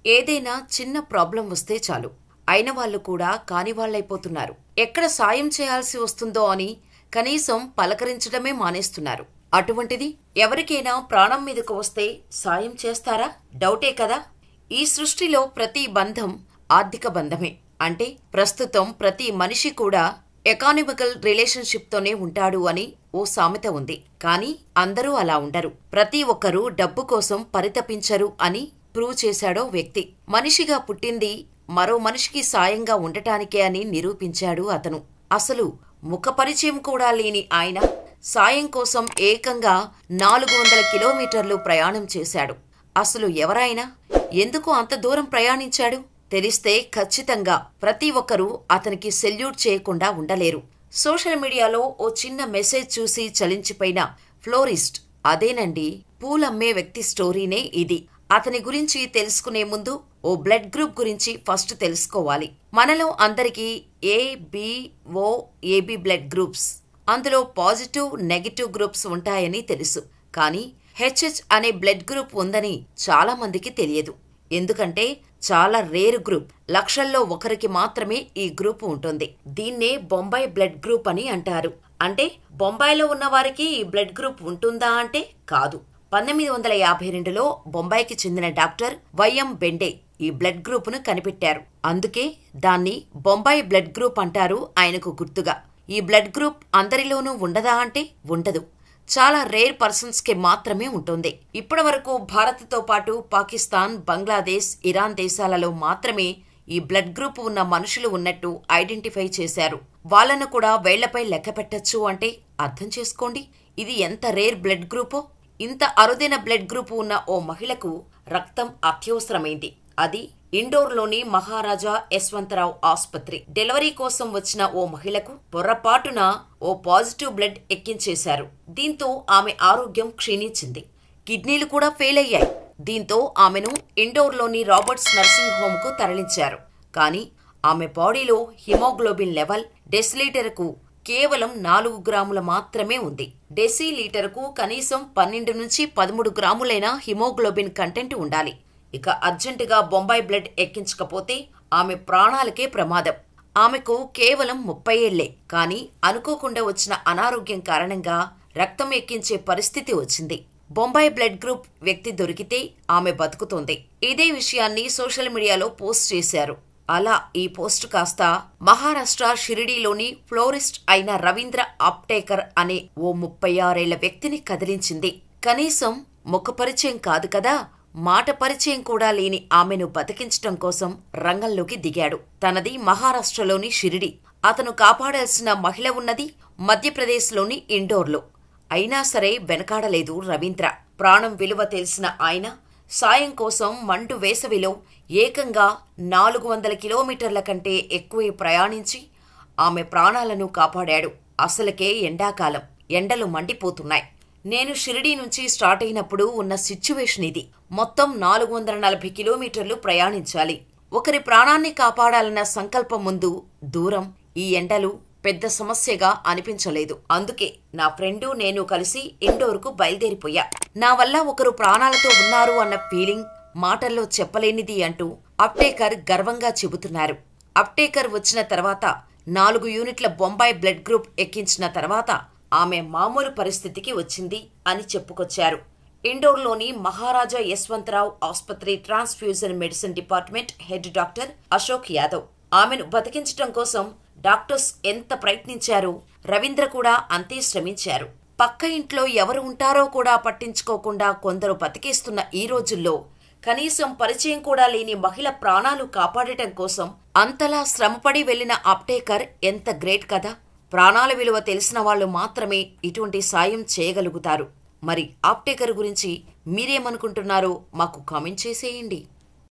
ఏదైనా చిన్న ప్రాబ్లం వస్తే చాలు అయిన వాళ్ళు కూడా కాని వాళ్ళైపోతున్నారు. ఎక్కడ సాయం చేయాల్సి వస్తుందో అని కనీసం పలకరించడమే మానేస్తున్నారు. అటువంటిది ఎవరికైనా ప్రాణం మీదకు వస్తే సాయం చేస్తారా? డౌటే కదా. ఈ సృష్టిలో ప్రతి బంధం ఆర్థిక బంధమే. అంటే ప్రస్తుతం ప్రతి మనిషి కూడా ఎకానమికల్ రిలేషన్షిప్తోనే ఉంటాడు అని ఓ సామెత ఉంది. కానీ అందరూ అలా ఉండరు. ప్రతి ఒక్కరూ డబ్బు కోసం పరితపించరు అని ప్రూవ్ చేశాడో వ్యక్తి. మనిషిగా పుట్టింది మరో మనిషికి సాయంగా ఉండటానికే అని నిరూపించాడు అతను. అసలు ముఖ పరిచయం కూడా లేని ఆయన సాయం కోసం ఏకంగా 400 కిలోమీటర్లు ప్రయాణం చేశాడు. అసలు ఎవరాయన? ఎందుకు అంత దూరం ప్రయాణించాడు? తెలిస్తే ఖచ్చితంగా ప్రతి ఒక్కరూ అతనికి సెల్యూట్ చేయకుండా ఉండలేరు. సోషల్ మీడియాలో ఓ చిన్న మెసేజ్ చూసి చలించిపోయిన ఫ్లోరిస్ట్, అదేనండి పూలమ్మే వ్యక్తి స్టోరీనే ఇది. అతని గురించి తెలుసుకునే ముందు ఓ బ్లడ్ గ్రూప్ గురించి ఫస్ట్ తెలుసుకోవాలి. మనలో అందరికీ ఏ, బి, ఓ, ఏబి బ్లడ్ గ్రూప్స్, అందులో పాజిటివ్, నెగటివ్ గ్రూప్స్ ఉంటాయని తెలుసు. కానీ హెచ్హెచ్ అనే బ్లడ్ గ్రూప్ ఉందని చాలా మందికి తెలియదు. ఎందుకంటే చాలా రేర్ గ్రూప్. లక్షల్లో ఒకరికి మాత్రమే ఈ గ్రూప్ ఉంటుంది. దీన్నే బొంబాయి బ్లడ్ గ్రూప్ అని అంటారు. అంటే బొంబాయిలో ఉన్న వారికి ఈ బ్లడ్ గ్రూప్ ఉంటుందా అంటే కాదు. 1952లో బొంబాయికి చెందిన డాక్టర్ వైఎం బెండే ఈ బ్లడ్ గ్రూప్ ను కనిపెట్టారు. అందుకే దాన్ని బొంబాయి బ్లడ్ గ్రూప్ అంటారు ఆయనకు గుర్తుగా. ఈ బ్లడ్ గ్రూప్ అందరిలోనూ ఉండదా అంటే ఉండదు. చాలా రేర్ పర్సన్స్ కి మాత్రమే ఉంటుంది. ఇప్పటి వరకు భారత్తో పాటు పాకిస్తాన్, బంగ్లాదేశ్, ఇరాన్ దేశాలలో మాత్రమే ఈ బ్లడ్ గ్రూప్ ఉన్న మనుషులు ఉన్నట్టు ఐడెంటిఫై చేశారు. వాళ్లను కూడా వేళ్లపై లెక్క పెట్టచ్చు అంటే అర్థం చేసుకోండి ఇది ఎంత రేర్ బ్లడ్ గ్రూపో. ఇంత అరుదైన బ్లడ్ గ్రూప్ ఉన్న ఓ మహిళకు రక్తం అత్యవసరమైంది. అది ఇండోర్లోని మహారాజా యశ్వంతరావు ఆసుపత్రి. డెలివరీ కోసం వచ్చిన ఓ మహిళకు పొర్రపాటున ఓ పాజిటివ్ బ్లడ్ ఎక్కించేశారు. దీంతో ఆమె ఆరోగ్యం క్షీణించింది. కిడ్నీలు కూడా ఫెయిల్ అయ్యాయి. దీంతో ఆమెను ఇండోర్లోని రాబర్ట్స్ నర్సింగ్ హోమ్ కు తరలించారు. కానీ ఆమె బాడీలో హిమోగ్లోబిన్ లెవెల్ డెసిలీటర్కు కేవలం 4 గ్రాముల మాత్రమే ఉంది. డెసిలీటర్కు కనీసం 12 నుంచి 13 గ్రాములైన హిమోగ్లోబిన్ కంటెంట్ ఉండాలి. ఇక అర్జెంటుగా బొంబాయి బ్లడ్ ఎక్కించకపోతే ఆమె ప్రాణాలకే ప్రమాదం. ఆమెకు కేవలం 30 ఏళ్లే. కానీ అనుకోకుండా వచ్చిన అనారోగ్యం కారణంగా రక్తం ఎక్కించే పరిస్థితి వచ్చింది. బొంబాయి బ్లడ్ గ్రూప్ వ్యక్తి దొరికితే ఆమె బతుకుతోంది. ఇదే విషయాన్ని సోషల్ మీడియాలో పోస్ట్ చేశారు. అలా ఈ పోస్ట్ కాస్త మహారాష్ట్ర షిరిడీలోని ఫ్లోరిస్ట్ అయిన రవీంద్ర అప్టేకర్ అనే ఓ 36 ఏళ్ల వ్యక్తిని కదిలించింది. కనీసం ముఖ పరిచయం కాదు కదా, మాట పరిచయం కూడా లేని ఆమెను బతికించటం కోసం రంగంలోకి దిగాడు. తనది మహారాష్ట్రలోని షిరిడి. అతను కాపాడాల్సిన మహిళ ఉన్నది మధ్యప్రదేశ్లోని ఇండోర్లో. అయినా సరే వెనకాడలేదు రవీంద్ర. ప్రాణం విలువ తెలిసిన ఆయన సాయం కోసం మండు వేసవిలో ఏకంగా 400 కిలోమీటర్ల కంటే ఎక్కువే ప్రయాణించి ఆమె ప్రాణాలను కాపాడాడు. అసలుకే ఎండాకాలం, ఎండలు మండిపోతున్నాయి. నేను షిరిడీ నుంచి స్టార్ట్ అయినప్పుడు ఉన్న సిచ్యువేషన్ ఇది. మొత్తం 440 కిలోమీటర్లు ప్రయాణించాలి. ఒకరి ప్రాణాన్ని కాపాడాలన్న సంకల్పం ముందు దూరం, ఈ ఎండలు పెద్ద సమస్యగా అనిపించలేదు. అందుకే నా ఫ్రెండు నేను కలిసి ఇండోర్కు బయలుదేరిపోయా. నా వల్ల ఒకరు ప్రాణాలతో ఉన్నారు అన్న ఫీలింగ్ మాటల్లో చెప్పలేనిది అంటూ అప్టేకర్ గర్వంగా చెబుతున్నారు. అప్టేకర్ వచ్చిన తర్వాత 4 యూనిట్ల బొంబాయి బ్లడ్ గ్రూప్ ఎక్కించిన తర్వాత ఆమె మామూలు పరిస్థితికి వచ్చింది అని చెప్పుకొచ్చారు. ఇండోర్లోని మహారాజా యశ్వంతరావు ఆసుపత్రి transfusion medicine department head doctor Ashok Yadav. ఆమెను బతికించటం కోసం డాక్టర్స్ ఎంత ప్రయత్నించారో రవీంద్ర కూడా అంతే శ్రమించారు. పక్క ఇంట్లో ఎవరు ఉంటారో కూడా పట్టించుకోకుండా కొందరు బతికేస్తున్న ఈ రోజుల్లో కనీసం పరిచయం కూడా లేని మహిళ ప్రాణాలు కాపాడటం కోసం అంతలా శ్రమపడి వెళ్లిన అప్టేకర్ ఎంత గ్రేట్ కదా. ప్రాణాల విలువ తెలిసిన వాళ్ళు మాత్రమే ఇటువంటి సాయం చేయగలుగుతారు. మరి అప్టేకర్ గురించి మీరేమనుకుంటున్నారో మాకు కామెంట్ చేసేయండి.